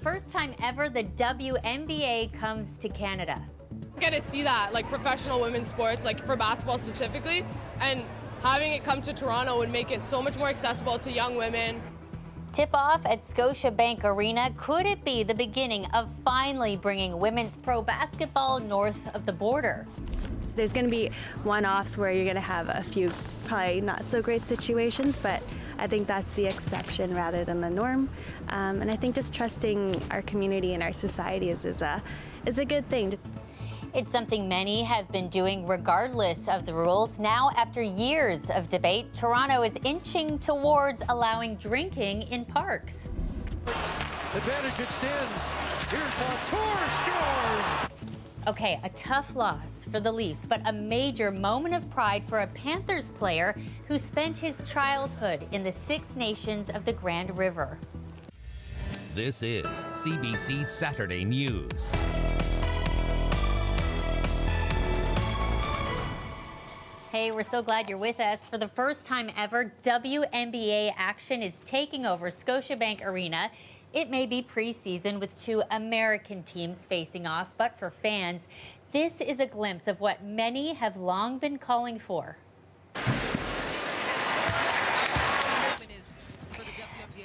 First time ever, the WNBA comes to Canada. Get to see that, like professional women's sports, like for basketball specifically, and having it come to Toronto would make it so much more accessible to young women. Tip-off at Scotiabank Arena. Could it be the beginning of finally bringing women's pro basketball north of the border? There's going to be one-offs where you're going to have a few probably not so great situations, but I think that's the exception rather than the norm. And I think just trusting our community and our society is a good thing. It's something many have been doing regardless of the rules. Now, after years of debate, Toronto is inching towards allowing drinking in parks. Advantage extends. Here's Montour scores. Okay, a tough loss for the Leafs, but a major moment of pride for a Panthers player who spent his childhood in the Six Nations of the Grand River. This is CBC Saturday News. Hey, we're so glad you're with us. For the first time ever, WNBA action is taking over Scotiabank Arena. It may be preseason with two American teams facing off, but for fans, this is a glimpse of what many have long been calling for.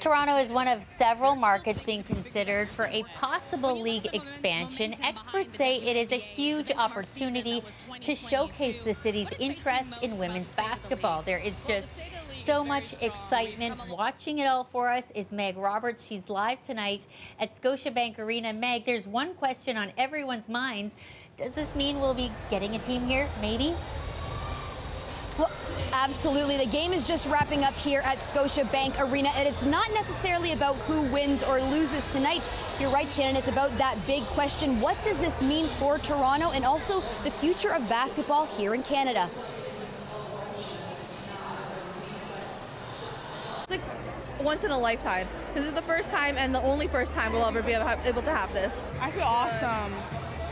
Toronto is one of several markets being considered for a possible league expansion. Experts say it is a huge opportunity to showcase the city's interest in women's basketball. There is just so much excitement. Watching it all for us is Meg Roberts. She's live tonight at Scotiabank Arena. Meg, there's one question on everyone's minds. Does this mean we'll be getting a team here, maybe? Well, absolutely. The game is just wrapping up here at Scotiabank Arena, and it's not necessarily about who wins or loses tonight. You're right, Shannon. It's about that big question. What does this mean for Toronto and also the future of basketball here in Canada? It's like once in a lifetime. This is the first time and the only first time we'll ever be able to have this. I feel awesome.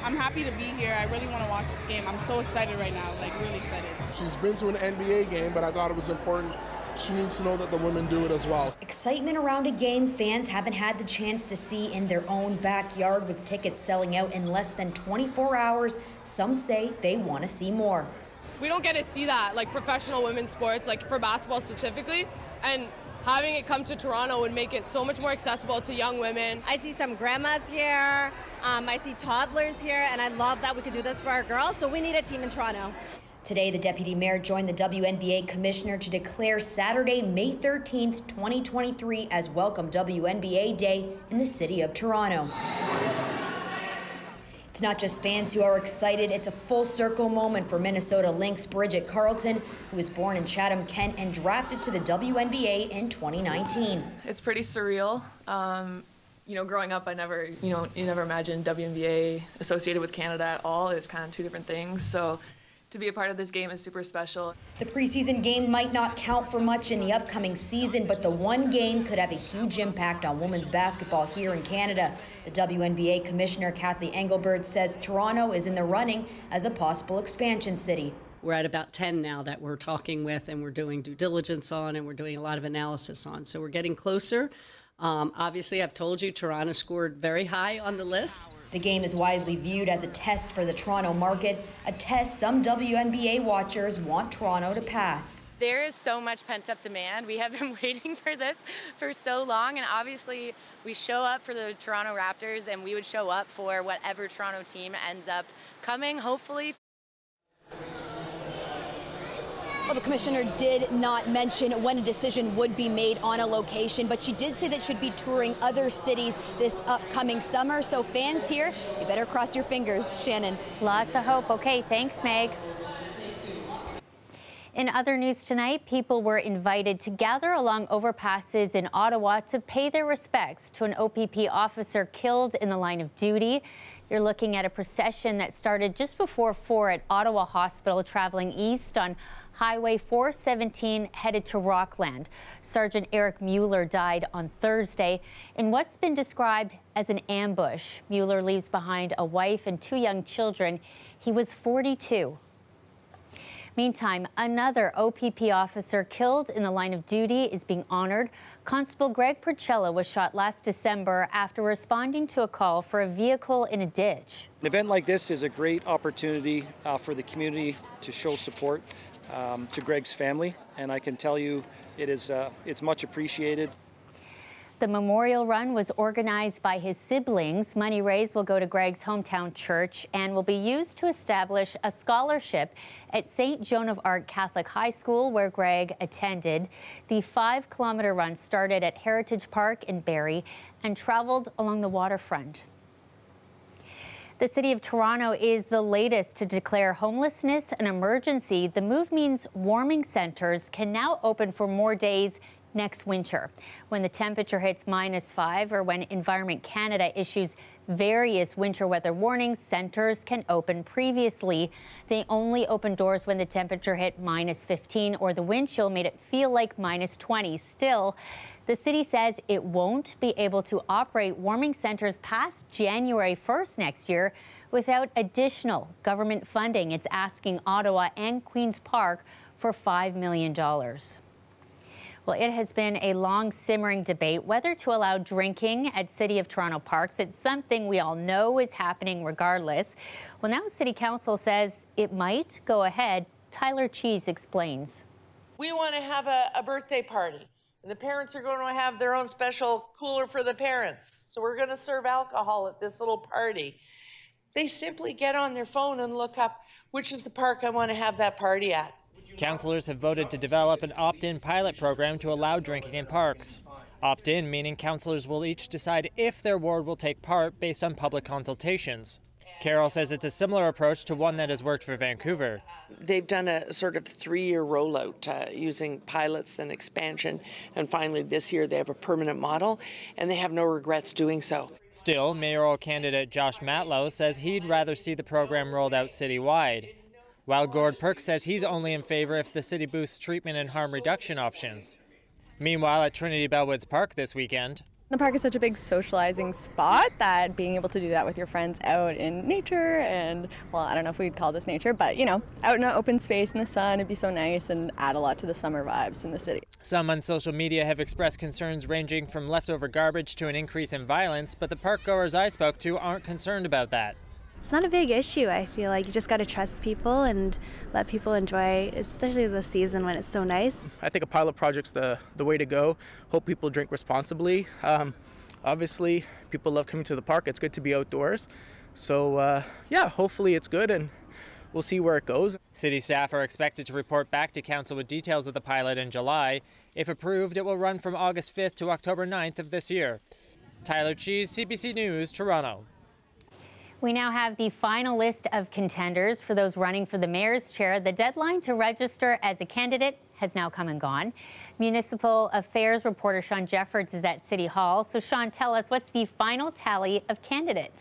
I'm happy to be here. I really want to watch this game. I'm so excited right now, like really excited. She's been to an NBA game, but I thought it was important. She needs to know that the women do it as well. Excitement around a game fans haven't had the chance to see in their own backyard, with tickets selling out in less than 24 hours. Some say they want to see more. We don't get to see that, like professional women's sports, like for basketball specifically, and having it come to Toronto would make it so much more accessible to young women. I see some grandmas here, I see toddlers here, and I love that we could do this for our girls, so we need a team in Toronto. Today, the deputy mayor joined the WNBA commissioner to declare Saturday, May 13th, 2023 as Welcome WNBA Day in the city of Toronto. It's not just fans who are excited, it's a full circle moment for Minnesota Lynx Bridget Carlton, who was born in Chatham, Kent and drafted to the WNBA in 2019. It's pretty surreal. You know, growing up, I never, you never imagined WNBA associated with Canada at all. It's kind of two different things. So to be a part of this game is super special. The preseason game might not count for much in the upcoming season, but the one game could have a huge impact on women's basketball here in Canada. The WNBA commissioner, Kathleen Engelbert, says Toronto is in the running as a possible expansion city. We're at about 10 now that we're talking with and we're doing due diligence on and we're doing a lot of analysis on. So we're getting closer. Obviously, I've told you, Toronto scored very high on the list. The game is widely viewed as a test for the Toronto market, a test some WNBA watchers want Toronto to pass. There is so much pent-up demand. We have been waiting for this for so long, and obviously we show up for the Toronto Raptors, and we would show up for whatever Toronto team ends up coming, hopefully. Well, the commissioner did not mention when a decision would be made on a location, but she did say that she'd be touring other cities this upcoming summer. So fans here, you better cross your fingers. Shannon. Lots of hope. Okay, thanks, Meg. In other news tonight, people were invited to gather along overpasses in Ottawa to pay their respects to an OPP officer killed in the line of duty. You're looking at a procession that started just before 4 at Ottawa Hospital, traveling east on Highway 417 headed to Rockland. Sergeant Eric Mueller died on Thursday in what's been described as an ambush. Mueller leaves behind a wife and 2 young children. He was 42. Meantime, another OPP officer killed in the line of duty is being honored. Constable Greg Percella was shot last December after responding to a call for a vehicle in a ditch. An event like this is a great opportunity for the community to show support to Greg's family, and I can tell you it's much appreciated. The memorial run was organized by his siblings. Money raised will go to Greg's hometown church and will be used to establish a scholarship at St. Joan of Arc Catholic High School, where Greg attended. The 5-kilometer run started at Heritage Park in Barrie and traveled along the waterfront. The City of Toronto is the latest to declare homelessness an emergency. The move means warming centres can now open for more days next winter. When the temperature hits -5 or when Environment Canada issues various winter weather warnings, centres can open. Previously, they only opened doors when the temperature hit -15 or the wind chill made it feel like -20. Still, the city says it won't be able to operate warming centres past January 1st next year without additional government funding. It's asking Ottawa and Queen's Park for $5 million. Well, it has been a long simmering debate whether to allow drinking at City of Toronto parks. It's something we all know is happening regardless. Well, now City Council says it might go ahead. Tyler Cheese explains. We want to have a birthday party, and the parents are going to have their own special cooler for the parents. So we're going to serve alcohol at this little party. They simply get on their phone and look up which is the park I want to have that party at. Councillors have voted to develop an opt-in pilot program to allow drinking in parks. Opt-in meaning councillors will each decide if their ward will take part based on public consultations. Carol says it's a similar approach to one that has worked for Vancouver. They've done a sort of 3-year rollout using pilots and expansion, and finally this year they have a permanent model, and they have no regrets doing so. Still, mayoral candidate Josh Matlow says he'd rather see the program rolled out citywide, while Gord Perks says he's only in favor if the city boosts treatment and harm reduction options. Meanwhile, at Trinity Bellwoods Park this weekend, the park is such a big socializing spot that being able to do that with your friends out in nature and, well, I don't know if we'd call this nature, but, you know, out in an open space in the sun, it'd be so nice and add a lot to the summer vibes in the city. Some on social media have expressed concerns ranging from leftover garbage to an increase in violence, but the park goers I spoke to aren't concerned about that. It's not a big issue. I feel like you just got to trust people and let people enjoy, especially this season when it's so nice. I think a pilot project's the way to go. Hope people drink responsibly. Obviously, people love coming to the park. It's good to be outdoors. So yeah, hopefully it's good and we'll see where it goes. City staff are expected to report back to council with details of the pilot in July. If approved, it will run from August 5th to October 9th of this year. Tyler Cheese, CBC News, Toronto. We now have the final list of contenders for those running for the mayor's chair. The deadline to register as a candidate has now come and gone. Municipal Affairs reporter Sean Jeffords is at City Hall. So Sean, tell us, what's the final tally of candidates?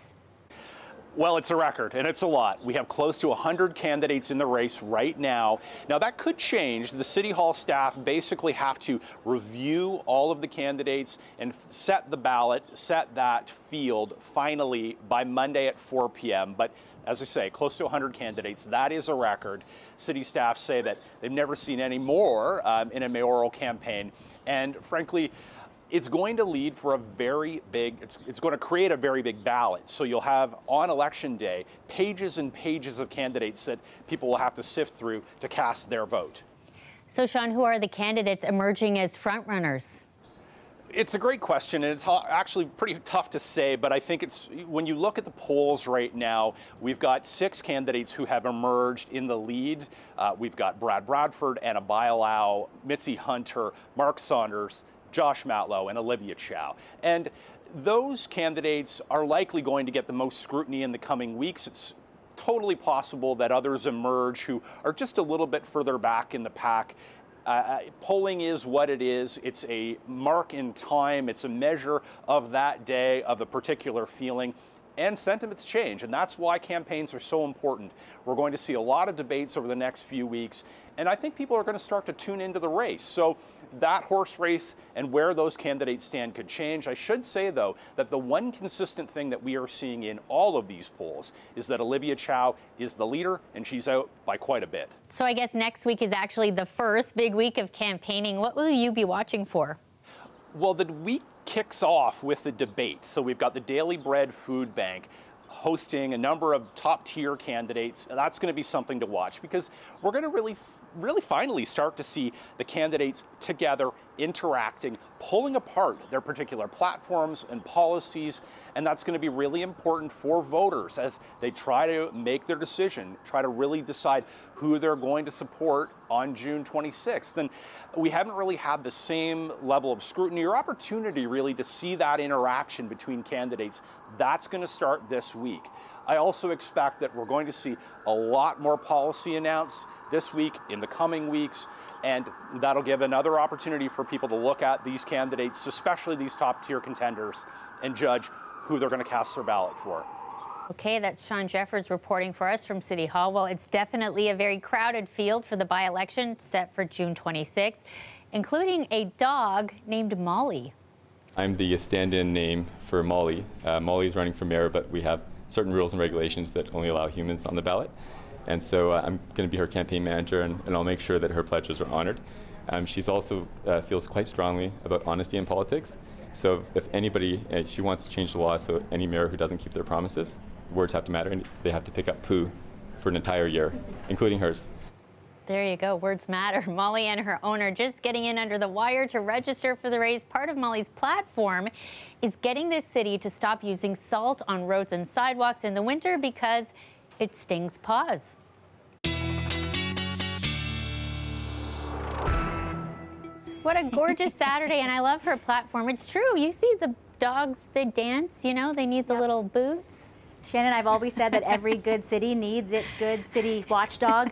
Well, it's a record, and it's a lot. We have close to 100 candidates in the race right now. Now, that could change. The City Hall staff basically have to review all of the candidates and set the ballot, set that field finally by Monday at 4 p.m. But as I say, close to 100 candidates, that is a record. City staff say that they've never seen any more in a mayoral campaign. And frankly, it's going to lead for a very big, it's going to create a very big ballot. So you'll have on election day pages and pages of candidates that people will have to sift through to cast their vote. So Sean, who are the candidates emerging as frontrunners? It's a great question, and it's actually pretty tough to say, but I think it's, when you look at the polls right now, we've got 6 candidates who have emerged in the lead. We've got Brad Bradford, Anna Bailau, Mitzi Hunter, Mark Saunders, Josh Matlow, and Olivia Chow. And those candidates are likely going to get the most scrutiny in the coming weeks. It's totally possible that others emerge who are just a little bit further back in the pack. Polling is what it is. It's a mark in time. It's a measure of that day, of a particular feeling. And sentiments change, and that's why campaigns are so important. We're going to see a lot of debates over the next few weeks, and I think people are going to start to tune into the race. So that horse race and where those candidates stand could change. I should say, though, that the one consistent thing that we are seeing in all of these polls is that Olivia Chow is the leader, and she's out by quite a bit. So I guess next week is actually the first big week of campaigning. What will you be watching for? Well, the week kicks off with the debate. So we've got the Daily Bread Food Bank hosting a number of top-tier candidates. That's going to be something to watch because we're going to really finally start to see the candidates together, interacting, pulling apart their particular platforms and policies, and that's going to be really important for voters as they try to make their decision, try to really decide who they're going to support on June 26th. And we haven't really had the same level of scrutiny or opportunity really to see that interaction between candidates. That's going to start this week. I also expect that we're going to see a lot more policy announced this week, in the coming weeks, and that'll give another opportunity for people to look at these candidates, especially these top-tier contenders, and judge who they're going to cast their ballot for. Okay, that's Sean Jeffords reporting for us from City Hall. Well, it's definitely a very crowded field for the by-election set for June 26th, including a dog named Molly. I'm the stand-in name for Molly. Molly is running for mayor, but we have certain rules and regulations that only allow humans on the ballot. And so I'm going to be her campaign manager, and I'll make sure that her pledges are honored. She's also feels quite strongly about honesty in politics. So if anybody, she wants to change the law so any mayor who doesn't keep their promises, words have to matter, and they have to pick up poo for an entire year, including hers. There you go, words matter. Molly and her owner just getting in under the wire to register for the race. Part of Molly's platform is getting this city to stop using salt on roads and sidewalks in the winter because it stings paws. What a gorgeous Saturday, and I love her platform. It's true, you see the dogs, they dance, you know, they need the little boots. Shannon, I've always said that every good city needs its good city watchdog.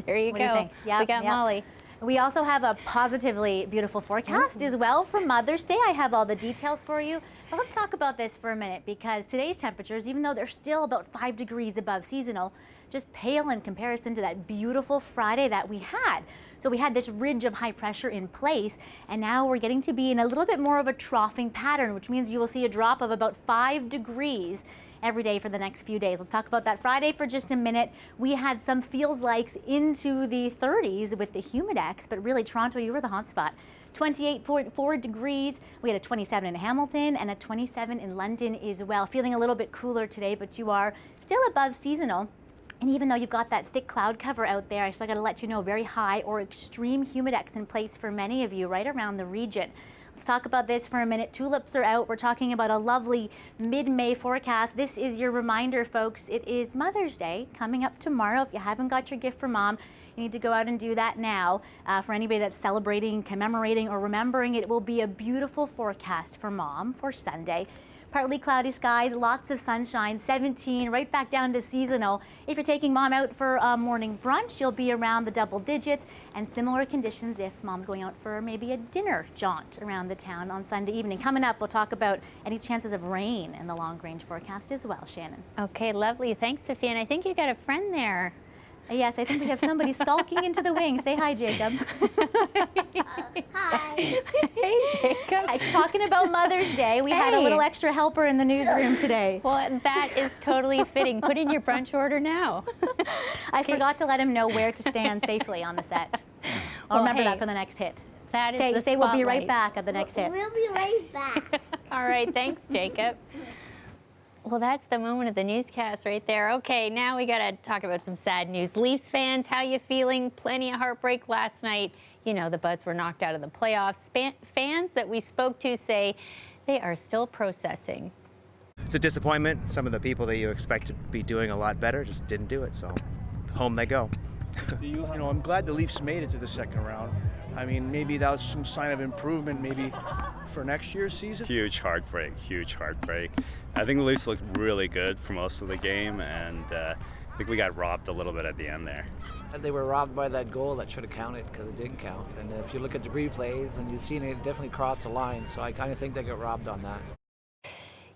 There you go. We got Molly. We also have a positively beautiful forecast as well for Mother's Day. I have all the details for you. But let's talk about this for a minute because today's temperatures, even though they're still about 5 degrees above seasonal, just pale in comparison to that beautiful Friday that we had. So we had this ridge of high pressure in place, and now we're getting to be in a little bit more of a troughing pattern, which means you will see a drop of about 5 degrees every day for the next few days. Let's talk about that Friday for just a minute. We had some feels likes into the 30s with the humidex, but really Toronto, you were the hot spot. 28.4 degrees. We had a 27 in Hamilton and a 27 in London as well. Feeling a little bit cooler today, but you are still above seasonal. And even though you've got that thick cloud cover out there, I still got to let you know very high or extreme humidex in place for many of you right around the region. Let's talk about this for a minute. Tulips are out. We're talking about a lovely mid-May forecast. This is your reminder, folks. It is Mother's Day coming up tomorrow. If you haven't got your gift for mom, you need to go out and do that now. For anybody that's celebrating, commemorating, or remembering, it will be a beautiful forecast for mom for Sunday. Partly cloudy skies, lots of sunshine, 17, right back down to seasonal. If you're taking mom out for a morning brunch, you'll be around the double digits, and similar conditions if mom's going out for maybe a dinner jaunt around the town on Sunday evening. Coming up, we'll talk about any chances of rain in the long-range forecast as well, Shannon. Okay, lovely. Thanks, Sophia. And I think you got a friend there. Yes, I think we have somebody skulking into the wing. Say hi, Jacob. Hi. Hey, Jacob. Talking about Mother's Day, we had a little extra helper in the newsroom today. Well, that is totally fitting. Put in your brunch order now. I forgot to let him know where to stand safely on the set. I'll remember that for the next hit. That is the say we'll be right back at the next hit. We'll be right back. All right, thanks, Jacob. Well, that's the moment of the newscast right there. Okay, now we got to talk about some sad news. Leafs fans, how you feeling? Plenty of heartbreak last night. You know, the Buds were knocked out of the playoffs. Fans that we spoke to say they are still processing. It's a disappointment. Some of the people that you expect to be doing a lot better just didn't do it, so home they go. You know, I'm glad the Leafs made it to the second round. I mean, maybe that was some sign of improvement maybe for next year's season. Huge heartbreak, huge heartbreak. I think the Leafs looked really good for most of the game, and I think we got robbed a little bit at the end there. They were robbed by that goal that should have counted because it didn't count. And if you look at the replays and you've seen it definitely cross the line, so I kind of think they got robbed on that.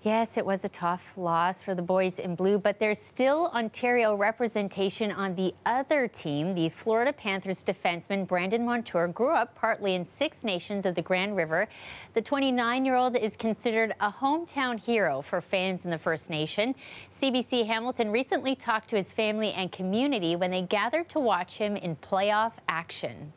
Yes, it was a tough loss for the boys in blue, but there's still Ontario representation on the other team. The Florida Panthers defenseman Brandon Montour grew up partly in 6 nations of the Grand River. The 29-year-old is considered a hometown hero for fans in the First Nation. CBC Hamilton recently talked to his family and community when they gathered to watch him in playoff action.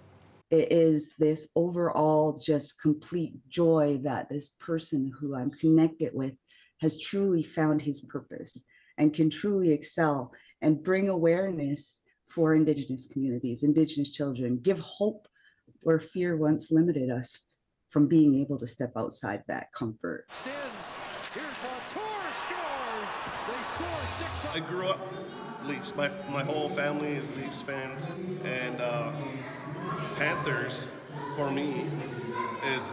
It is this overall just complete joy that this person who I'm connected with has truly found his purpose and can truly excel and bring awareness for Indigenous communities, Indigenous children, give hope where fear once limited us from being able to step outside that comfort. I grew up Leafs. My whole family is Leafs fans, and Panthers for me is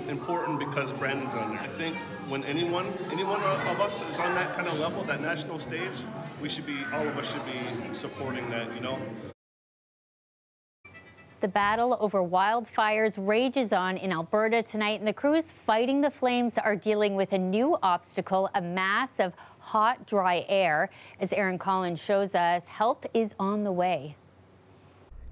important because Brandon's on there. I think when anyone of us is on that kind of level, that national stage, all of us should be supporting that, you know. The battle over wildfires rages on in Alberta tonight, and the crews fighting the flames are dealing with a new obstacle, a mass of hot, dry air. As Aaron Collins shows us, help is on the way.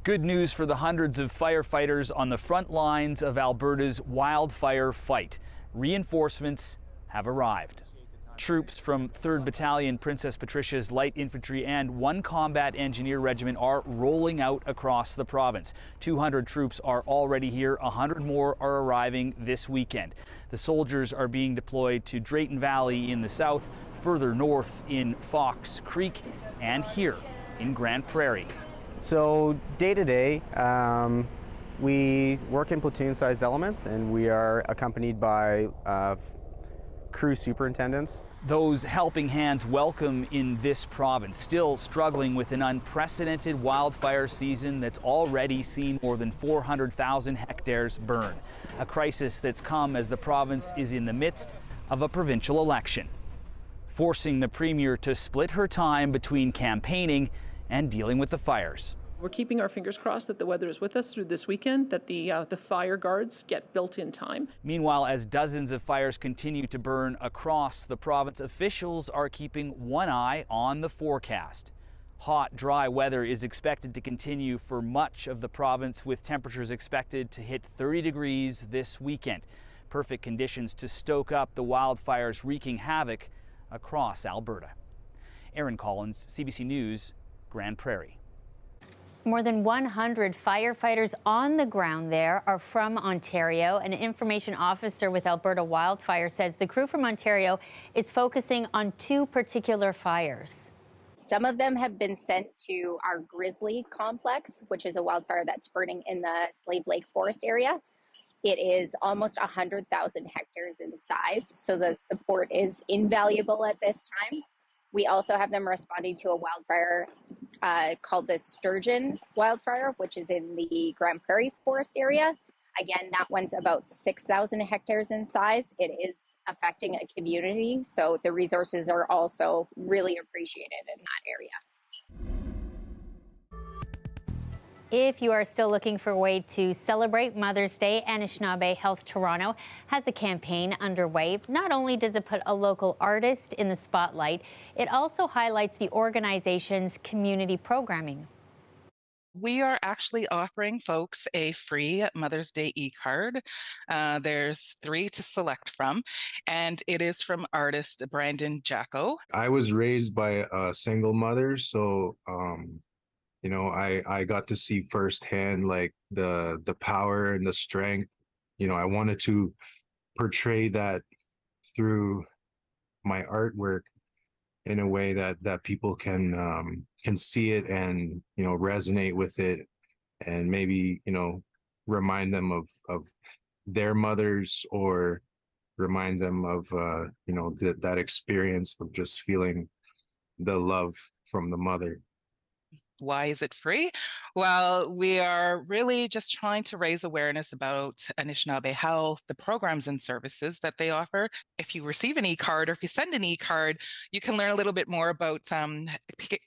Good news for the hundreds of firefighters on the front lines of Alberta's wildfire fight. Reinforcements have arrived. Troops from 3rd Battalion Princess Patricia's Light Infantry and 1 Combat Engineer Regiment are rolling out across the province. 200 troops are already here. 100 more are arriving this weekend. The soldiers are being deployed to Drayton Valley in the south, further north in Fox Creek, and here in Grand Prairie. So day to day, we work in platoon-sized elements, and we are accompanied by crew superintendents. Those helping hands welcome in this province, still struggling with an unprecedented wildfire season that's already seen more than 400,000 hectares burn. A crisis that's come as the province is in the midst of a provincial election, forcing the Premier to split her time between campaigning and dealing with the fires. We're keeping our fingers crossed that the weather is with us through this weekend, that the fire guards get built in time. Meanwhile, as dozens of fires continue to burn across the province, officials are keeping one eye on the forecast. Hot, dry weather is expected to continue for much of the province, with temperatures expected to hit 30 degrees this weekend. Perfect conditions to stoke up the wildfires wreaking havoc across Alberta. Aaron Collins, CBC News, Grand Prairie. More than 100 firefighters on the ground there are from Ontario. An information officer with Alberta Wildfire says the crew from Ontario is focusing on 2 particular fires. Some of them have been sent to our Grizzly complex, which is a wildfire that's burning in the Slave Lake Forest area. It is almost 100,000 hectares in size, so the support is invaluable at this time. We also have them responding to a wildfire called the Sturgeon wildfire, which is in the Grand Prairie Forest area. Again, that one's about 6,000 hectares in size. It is affecting a community, so the resources are also really appreciated in that area. If you are still looking for a way to celebrate Mother's Day, Anishinaabe Health Toronto has a campaign underway. Not only does it put a local artist in the spotlight, it also highlights the organization's community programming. We are actually offering folks a free Mother's Day e-card. There's 3 to select from, and it is from artist Brandon Jacko. I was raised by a single mother, so you know, I got to see firsthand like the power and the strength. You know, I wanted to portray that through my artwork in a way that people can see it and, you know, resonate with it, and maybe, you know, remind them of their mothers, or remind them of you know, that experience of just feeling the love from the mother. Why is it free? Well, we are really just trying to raise awareness about Anishinaabe Health, the programs and services that they offer. If you receive an e-card, or if you send an e-card, you can learn a little bit more about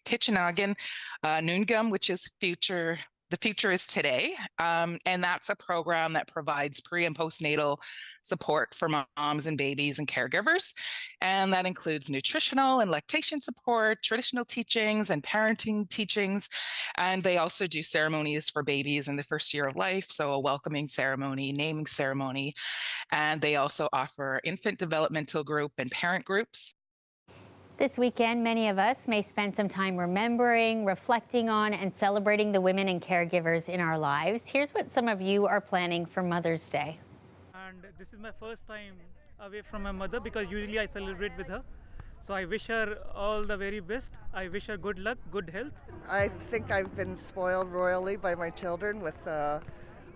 Kitchenagin, Noongum, which is future The Future is Today, and that's a program that provides pre- and postnatal support for moms and babies and caregivers. And that includes nutritional and lactation support, traditional teachings, and parenting teachings. And they also do ceremonies for babies in the first year of life, so a welcoming ceremony, naming ceremony. And they also offer infant developmental group and parent groups. This weekend, many of us may spend some time remembering, reflecting on, and celebrating the women and caregivers in our lives. Here's what some of you are planning for Mother's Day. And this is my first time away from my mother because usually I celebrate with her. So I wish her all the very best. I wish her good luck, good health. I think I've been spoiled royally by my children with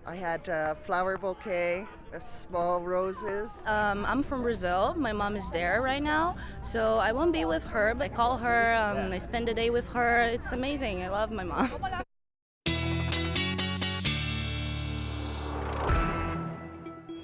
I had a flower bouquet, small roses. I'm from Brazil. My mom is there right now, so I won't be with her, but I call her, I spend the day with her. It's amazing. I love my mom.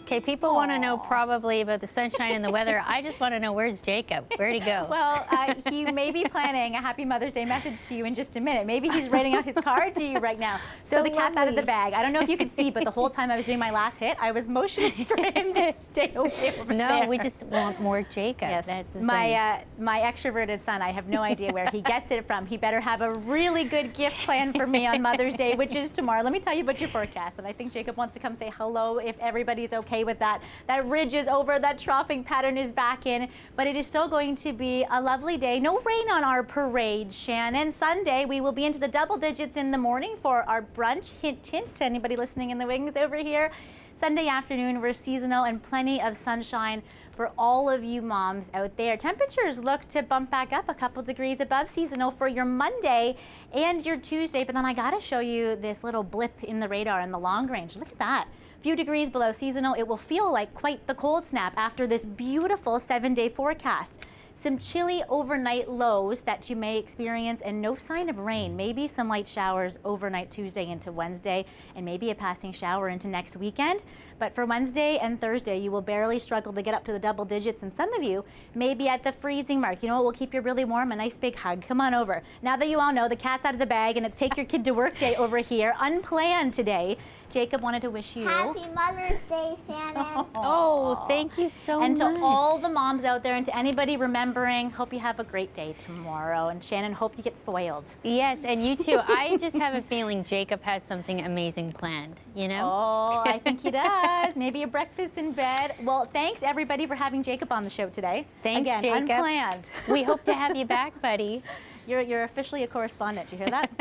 Okay, people want to know probably about the sunshine and the weather. I just want to know, where's Jacob? Where'd he go? Well, he may be planning a happy Mother's Day message to you in just a minute. Maybe he's writing out his card to you right now. So the cat's out of the bag. I don't know if you could see, but the whole time I was doing my last hit, I was motioning for him to stay away over there. No, we just want more Jacob. Yes. That's the my extroverted son, I have no idea where he gets it from. He better have a really good gift plan for me on Mother's Day, which is tomorrow. Let me tell you about your forecast. And I think Jacob wants to come say hello if everybody's okay with that. That ridge is over, that troughing pattern is back in, but it is still going to be a lovely day. No rain on our parade, Shannon. Sunday, we will be into the double digits in the morning for our brunch. Hint, hint, anybody listening in the wings over here. Sunday afternoon, we're seasonal and plenty of sunshine for all of you moms out there. Temperatures look to bump back up a couple degrees above seasonal for your Monday and your Tuesday, but then I gotta show you this little blip in the radar in the long range. Look at that. Few degrees below seasonal. It will feel like quite the cold snap after this beautiful 7-day forecast. Some chilly overnight lows that you may experience and no sign of rain. Maybe some light showers overnight Tuesday into Wednesday and maybe a passing shower into next weekend. But for Wednesday and Thursday, you will barely struggle to get up to the double digits, and some of you may be at the freezing mark. You know what will keep you really warm? A nice big hug. Come on over. Now that you all know the cat's out of the bag and it's take your kid to work day over here, unplanned today, Jacob wanted to wish you Happy Mother's Day, Shannon. Oh, thank you so much. And to all the moms out there and to anybody remembering, hope you have a great day tomorrow. And Shannon, hope you get spoiled. Yes, and you too. I just have a feeling Jacob has something amazing planned, you know? Oh, I think he does. Maybe a breakfast in bed. Well, thanks everybody for having Jacob on the show today. Thanks, Again, Jacob. Unplanned. We hope to have you back, buddy. You're officially a correspondent. You hear that?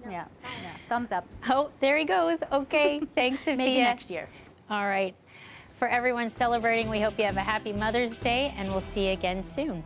Yeah. Thumbs up. Oh, there he goes. Okay, thanks, Sophia. Maybe next year. All right. For everyone celebrating, we hope you have a happy Mother's Day, and we'll see you again soon.